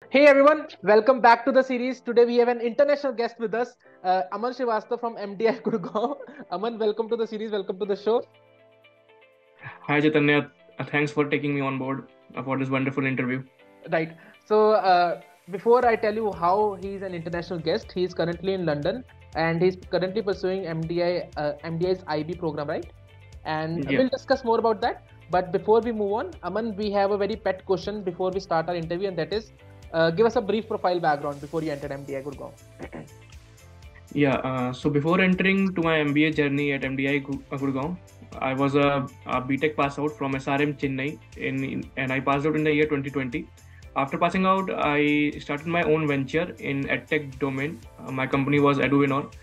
Hey everyone, welcome back to the series. Today we have an international guest with us, Aman Srivastava from MDI Gurgaon. Aman, welcome to the series, welcome to the show. Hi Chaitanya, thanks for taking me on board for this wonderful interview. Right. So before I tell you how he's an international guest, he's currently in London and he's currently pursuing MDI's IB program, right? And Yeah, we'll discuss more about that. But before we move on, Aman, we have a very pet question before we start our interview, and that is, give us a brief profile background before you entered MDI Gurgaon. yeah. So before entering to my MBA journey at MDI Gurgaon, I was a BTech pass out from SRM Chennai, and I passed out in the year 2020. After passing out, I started my own venture in edtech domain. My company was EduInor,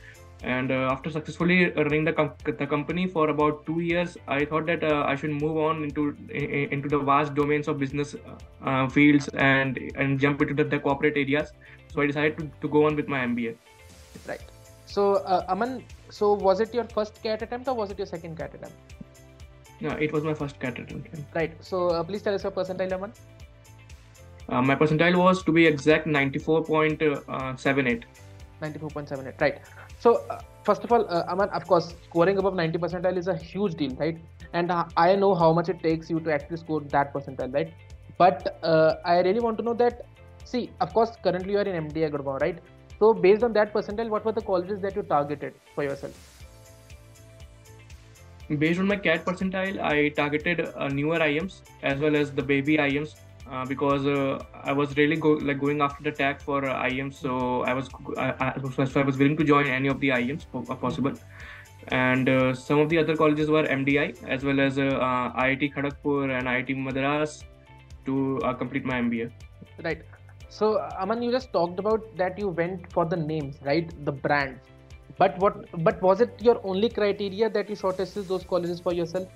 and after successfully running the company for about 2 years, I thought that I should move on into the vast domains of business fields and jump into the corporate areas. So I decided to go on with my MBA. Right. So Aman, so was it your first CAT attempt or was it your second CAT attempt? It was my first CAT attempt. Right. So please tell us your percentile, Aman. My percentile was, to be exact, 94.78. 94.78. Right. So first of all, Aman, of course, scoring above 90 percentile is a huge deal, right? And I know how much it takes you to actually score that percentile, right? But I really want to know that. See, of course, currently you are in MDI Gurgaon, right? So based on that percentile, what were the colleges that you targeted for yourself? Based on my CAT percentile, I targeted newer IIMs as well as the baby IIMs because I was really going after the tag for IIMs. So I was willing to join any of the IIMs possible. And some of the other colleges were MDI as well as IIT Kharagpur and IIT Madras to complete my MBA. Right. So, Aman, you just talked about that you went for the names, right? The brands. But was it your only criteria that you shortlisted those colleges for yourself?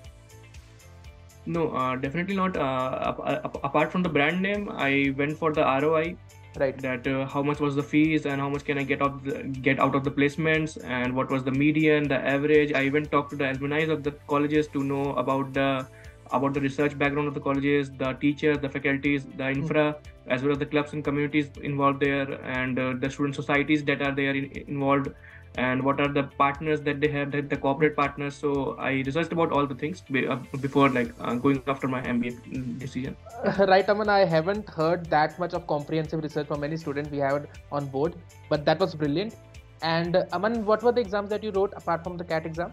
No, definitely not. Apart from the brand name, I went for the ROI. Right. That how much was the fees and how much can I get out of the placements, and what was the median, the average. I even talked to the alumni of the colleges to know about the research background of the colleges, the teachers, the faculties, the infra, as well as the clubs and communities involved there, and the student societies that are there involved, and what are the partners that they have, the corporate partners. So I researched about all the things before going after my MBA decision. Right, Aman, I haven't heard that much of comprehensive research from any student we have on board, but that was brilliant. And Aman, what were the exams that you wrote apart from the CAT exam?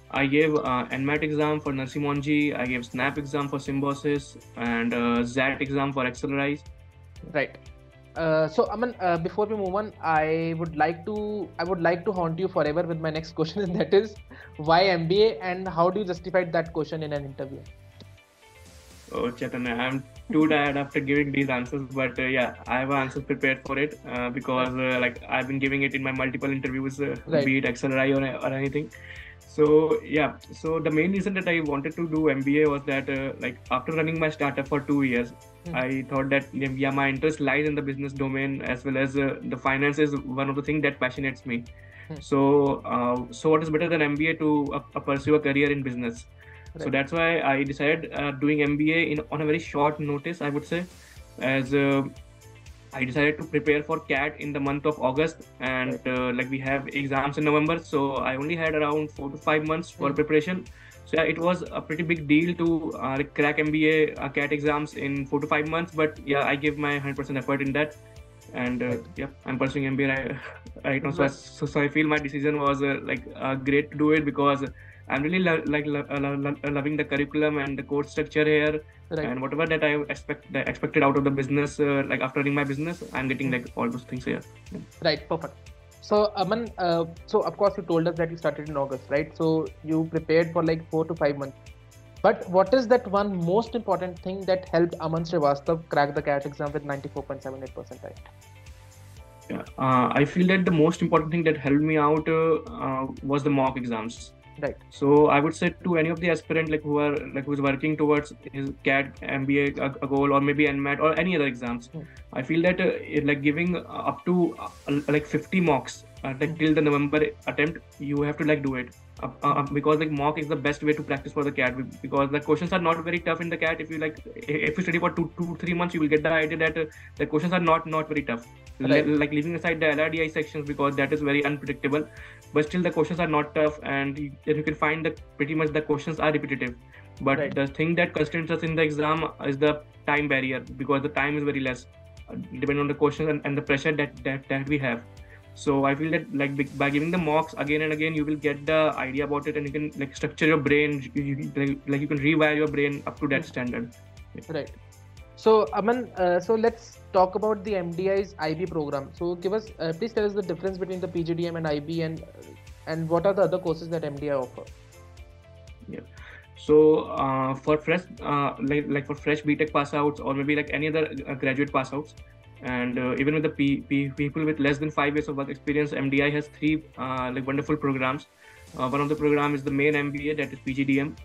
I gave NMAT exam for Narsimonji. I gave SNAP exam for Symbiosis and ZAT exam for Accelerize. Right. So Aman, before we move on, I would like to haunt you forever with my next question, and that is, why MBA, and how do you justify that question in an interview? Oh, Chaitanya, I'm too tired after giving these answers, but yeah, I have answers prepared for it because I've been giving it in my multiple interviews, Right. be it Accelerate or anything. So yeah, so the main reason that I wanted to do MBA was that after running my startup for 2 years, I thought that yeah, my interest lies in the business domain as well as the finance is one of the things that passionates me. Hmm. So what is better than MBA to pursue a career in business? So Right. that's why I decided doing MBA on a very short notice, I would say, as I decided to prepare for CAT in the month of August, and Right. we have exams in November, so I only had around 4 to 5 months for preparation. So yeah, it was a pretty big deal to crack MBA CAT exams in 4 to 5 months. But yeah, I gave my 100% effort in that, and Right. yeah, I'm pursuing MBA right now. So, Right. so I feel my decision was great to do it because I'm really loving the curriculum and the course structure here, Right. and whatever that I expected out of the business, after running my business, I'm getting Hmm. all those things here. Yeah. Right. Perfect. So Aman, so of course you told us that you started in August, right? So you prepared for like 4 to 5 months. But what is that one most important thing that helped Aman Srivastav crack the CAT exam with 94.78 percentile? Yeah. I feel that the most important thing that helped me out was the mock exams. Right. So I would say to any of the aspirant who's working towards his CAT MBA a goal, or maybe NMAT or any other exams, Hmm. I feel that giving up to 50 mocks till the November attempt, you have to do it. because like mock is the best way to practice for the CAT, because the questions are not very tough in the CAT. If you study for 2-3 months, you will get the idea that the questions are not very tough. Right. Like leaving aside the LRDI sections, because that is very unpredictable, but still the questions are not tough, and you can find that pretty much the questions are repetitive. But Right. the thing that constrains us in the exam is the time barrier, because the time is very less, depending on the questions and the pressure that we have. So I feel that like by giving the mocks again and again, you will get the idea about it, and you can like structure your brain. Like you can rewire your brain up to that standard. Right. So Aman, so let's talk about the MDI's IB program. So give us, please tell us the difference between the PGDM and IB, and what are the other courses that MDI offer? Yeah. So for fresh like for fresh BTech pass outs, or maybe like any other graduate pass outs, and even with the people with less than 5 years of work experience, MDI has three like wonderful programs. One of the program is the main MBA, that is PGDM,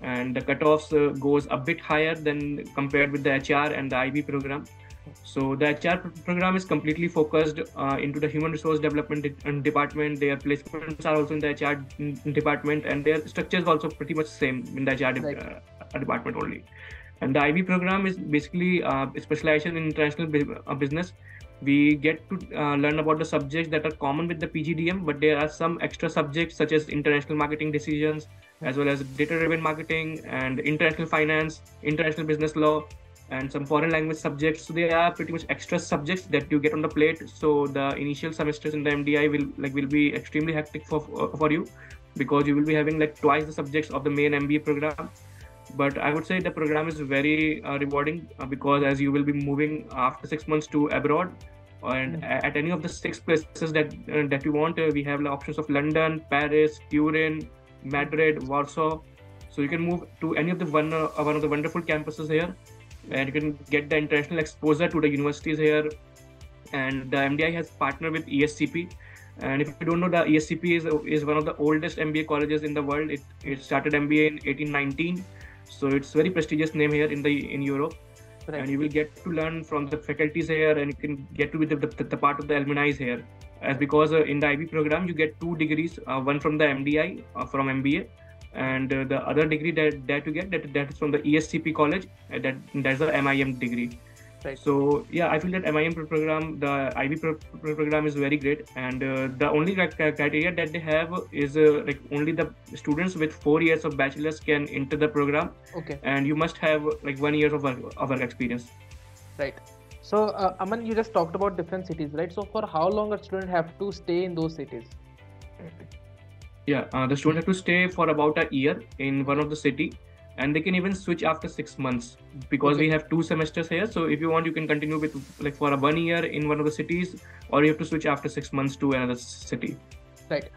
and the cutoffs goes a bit higher than compared with the HR and the IB program. So the HR program is completely focused into the human resource development department. Their placements are also in the HR department, and their structure is also pretty much same in the HR department only. And the IB program is basically specialization in international business. We get to learn about the subjects that are common with the PGDM, but there are some extra subjects such as international marketing decisions, as well as data-driven marketing and international finance, international business law, and some foreign language subjects. So there are pretty much extra subjects that you get on the plate. So the initial semesters in the MDI will be extremely hectic for you, because you will be having like twice the subjects of the main MBA program. But I would say the program is very rewarding, because as you will be moving after 6 months to abroad, and at any of the 6 places that you want, we have the options of London, Paris, Turin, Madrid, Warsaw. So you can move to any of the one of the wonderful campuses here, and you can get the international exposure to the universities here. And the MDI has partnered with ESCP. And if you don't know, the ESCP is one of the oldest MBA colleges in the world. It started MBA in 1819. So it's very prestigious name here in Europe. Right. And you will get to learn from the faculties here, and you can get to be the part of the alumni here. As because in the IB program, you get 2 degrees, one from the MDI, from MBA, and the other degree that you get, that is from the ESCP college, that's the MIM degree. Right. So yeah, I feel that MIM program, the IB program is very great, and the only criteria that they have is like only the students with 4 years of bachelor's can enter the program. Okay. And you must have like 1 year of work experience. Right. So Aman, you just talked about different cities, right? So for how long a student have to stay in those cities? Yeah, the student have to stay for about a year in one of the city, and they can even switch after 6 months, because we have 2 semesters here. So if you want, you can continue with like for a 1 year in one of the cities, or you have to switch after 6 months to another city. Right.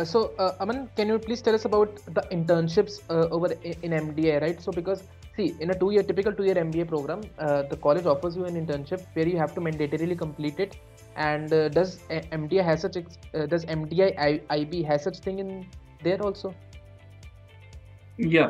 So Aman, can you please tell us about the internships over in MDA, right? So because see, in a typical 2-year MBA program, the college offers you an internship where you have to mandatorily complete it. And does MDI has such does MDI IB has such thing in there also? Yeah,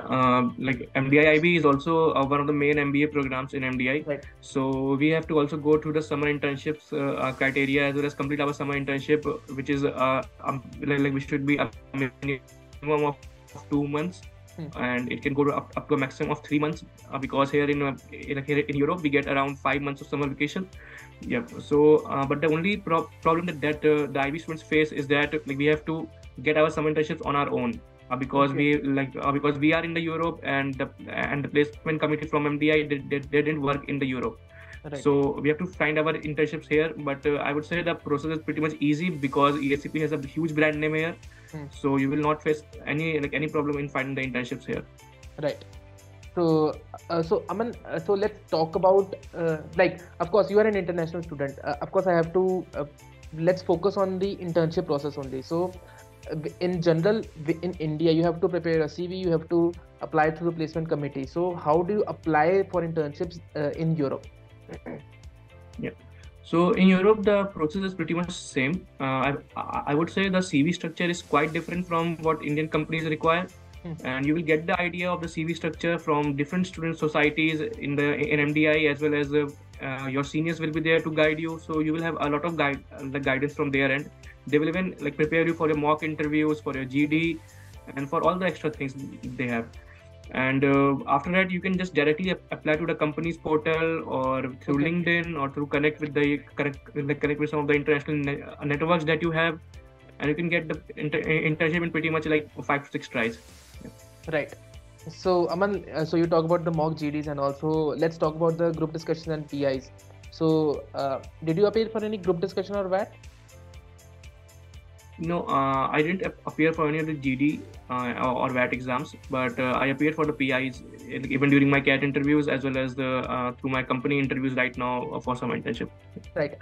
like MDI IB is also one of the main MBA programs in MDI. Right. So we have to also go through the summer internships criteria, as well as complete our summer internship, which is like we should be a minimum of 2 months. And it can go to up to a maximum of 3 months, because here in Europe we get around 5 months of summer vacation. Yeah. So but the only problem that the IB students face is that like we have to get our summer internships on our own, because because we are in the Europe, and the placement committee from MDI they didn't work in the Europe. Right. So we have to find our internships here. But I would say the process is pretty much easy, because ESCP has a huge brand name here. So you will not face any problem in finding the internships here. Right. So Aman, so let's talk about of course you are an international student. Of course I have to let's focus on the internship process only. So in general, in India, you have to prepare a CV, you have to apply through the placement committee. So how do you apply for internships in Europe? Yeah. So in Europe, the process is pretty much same. I would say the CV structure is quite different from what Indian companies require. And you will get the idea of the CV structure from different student societies in MDI, as well as your seniors will be there to guide you. So you will have a lot of guidance from their end. They will even prepare you for your mock interviews, for your GD, and for all the extra things they have. And after that, you can just directly apply to the company's portal or through Okay. LinkedIn or through connect with some of the international networks that you have, and you can get the internship in pretty much like 5 to 6 tries. Right. So Aman, so you talk about the mock GDs, and also let's talk about the group discussions and PIs. So did you appear for any group discussion or what? No, I didn't appear for any of the GD or VAT exams, but I appeared for the PIs even during my CAT interviews as well as the through my company interviews right now for some internship. Right.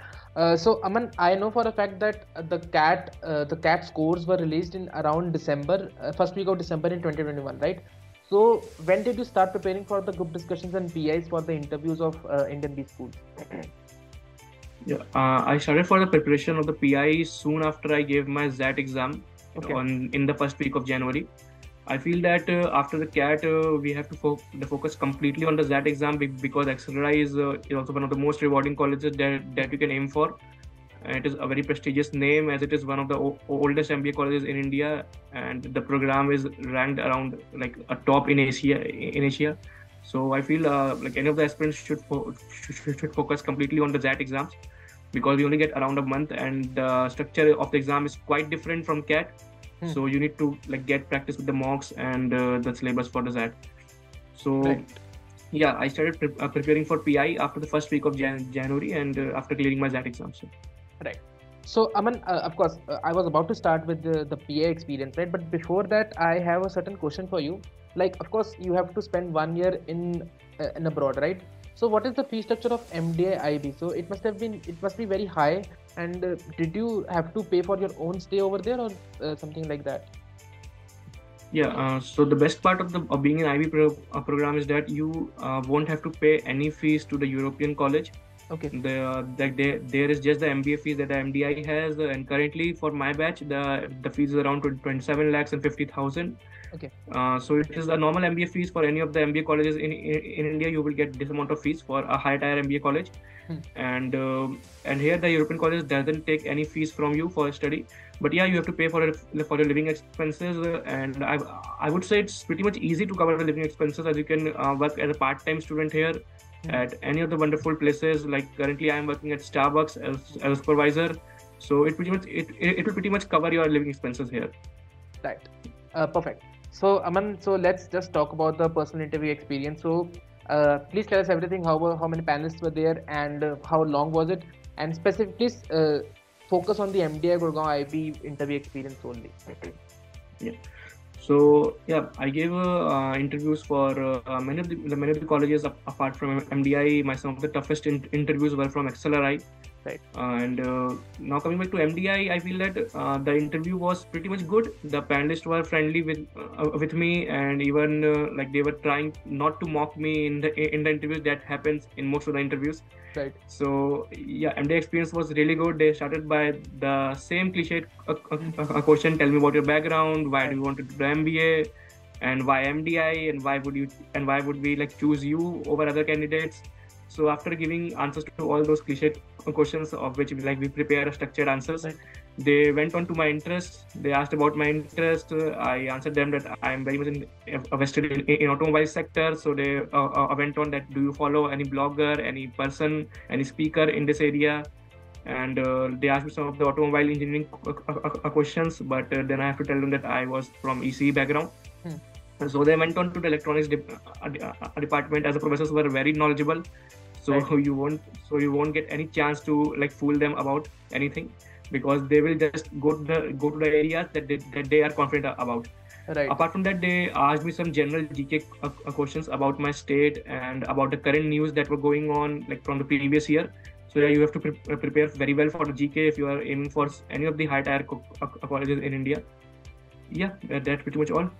So Aman, I know for a fact that the CAT scores were released in around December, first week of December in 2021, right? So when did you start preparing for the group discussions and PIs for the interviews of Indian B schools? Yeah, I started for the preparation of the PI soon after I gave my ZAT exam Okay. in the first week of January. I feel that after the CAT, we have to focus completely on the ZAT exam because XLRI is also one of the most rewarding colleges that you can aim for. And it is a very prestigious name as it is one of the oldest MBA colleges in India, and the program is ranked around like a top in Asia. So I feel like any of the aspirants should focus completely on the ZAT exams because we only get around a month, and the structure of the exam is quite different from CAT. So you need to like get practice with the mocks and the syllabus for the ZAT. So Right. yeah, I started preparing for PI after the first week of January and after clearing my ZAT exam. So. Right. So Aman, of course, I was about to start with the PA experience, right? But before that, I have a certain question for you. Like, of course, you have to spend 1 year in abroad, right? So what is the fee structure of MDI IB? So it must be very high. And did you have to pay for your own stay over there or something like that? Yeah, so the best part of being an IB program is that you won't have to pay any fees to the European college. Okay. There is just the MBA fees that the MDI has, and currently for my batch, the fees is around 27 lakhs and 50,000. Okay. So it is a normal MBA fees for any of the MBA colleges in India. You will get this amount of fees for a high tier MBA college, and here the European college doesn't take any fees from you for study. But yeah, you have to pay for your living expenses, and I would say it's pretty much easy to cover the living expenses as you can work as a part-time student here at any of the wonderful places. Like currently I am working at Starbucks as a supervisor, so it will pretty much cover your living expenses here. Right. Perfect. So Aman, so let's just talk about the personal interview experience. So please tell us everything, how many panelists were there and how long was it, and specifically focus on the MDI Gurgaon IB interview experience only. Yeah. So yeah, I gave interviews for many of the colleges apart from MDI. Some of the toughest interviews were from XLRI. Right. And now coming back to MDI, I feel that the interview was pretty much good. The panelists were friendly with me, and even like they were trying not to mock me in the interviews that happens in most of the interviews. Right. So yeah, MDI experience was really good. They started by the same cliche question: tell me about your background, why do you want to do the MBA, and why MDI, and why would we like choose you over other candidates. So after giving answers to all those cliche questions, of which we prepare structured answers, right, they went on to my interests. They asked about my interest. I answered them that I am very much invested in automobile sector. So they went on that, do you follow any blogger, any person, any speaker in this area? And they asked me some of the automobile engineering questions, but then I have to tell them that I was from ECE background. So they went on to the electronics department, as the professors were very knowledgeable. So right, you won't get any chance to like fool them about anything, because they will just go to the areas that they are confident about. Right. Apart from that, they asked me some general GK questions about my state and about the current news that were going on like from the previous year. So yeah, you have to prepare very well for the GK if you are aiming for any of the high tier colleges in India. Yeah, that's pretty much all.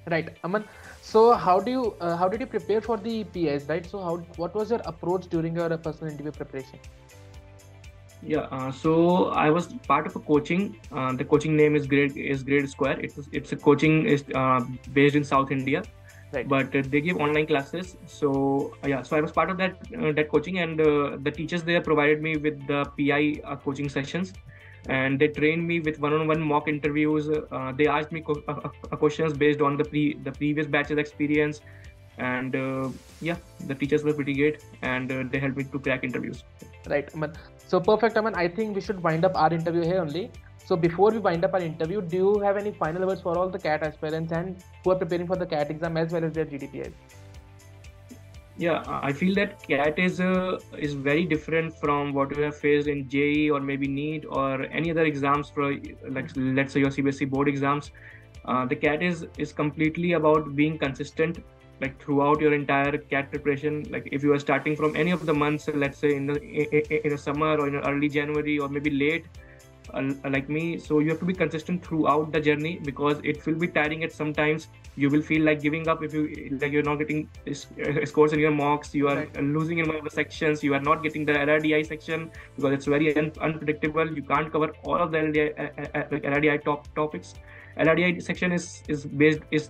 Right, Aman. So how did you prepare for the PS, right? So what was your approach during your personal interview preparation? Yeah, so I was part of a coaching. The coaching name is Grade Square. It's a coaching is based in South India, right, but they give online classes. So yeah, so I was part of that coaching, and the teachers there provided me with the PI coaching sessions. and they trained me with one-on-one mock interviews. They asked me questions based on the previous batch's experience, and yeah, the teachers were pretty great, and they helped me to crack interviews. Right, Aman. So perfect, Aman. I think we should wind up our interview here only. So before we wind up our interview, do you have any final words for all the CAT aspirants and who are preparing for the CAT exam as well as their GDPIs? Yeah, I feel that CAT is very different from what you have faced in JEE or maybe NEET or any other exams for, like, let's say your CBSE board exams. The CAT is completely about being consistent, like throughout your entire CAT preparation. Like if you are starting from any of the months, let's say in the summer or in early January or maybe late, like me, so you have to be consistent throughout the journey, because it will be tiring at sometimes. You will feel like giving up if you're not getting scores in your mocks, you are losing in one of the sections, you are not getting the LRDI section because it's very unpredictable. You can't cover all of the LRDI topics. LRDI section is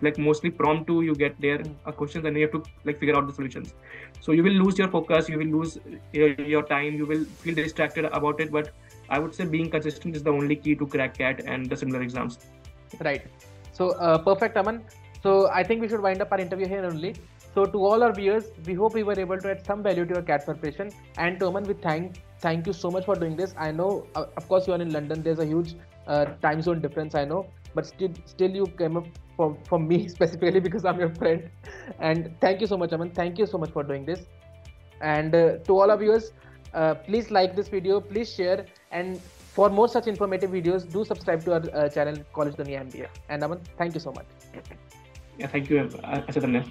like mostly prompt to, you get their questions and you have to like figure out the solutions. So you will lose your focus, you will lose your time, you will feel distracted about it. But I would say being consistent is the only key to crack CAT and the similar exams. Right. So perfect, Aman. So I think we should wind up our interview here only. So to all our viewers, we hope we were able to add some value to your CAT preparation. And to Aman, we thank you so much for doing this. I know, of course, you are in London. There's a huge time zone difference, I know. But still you came up for me specifically because I'm your friend. And thank you so much, Aman. Thank you so much for doing this. And to all our viewers, please like this video, please share, and for more such informative videos, do subscribe to our channel College Dunia MBA. And Aman, thank you so much. Yeah, thank you, Achatanya.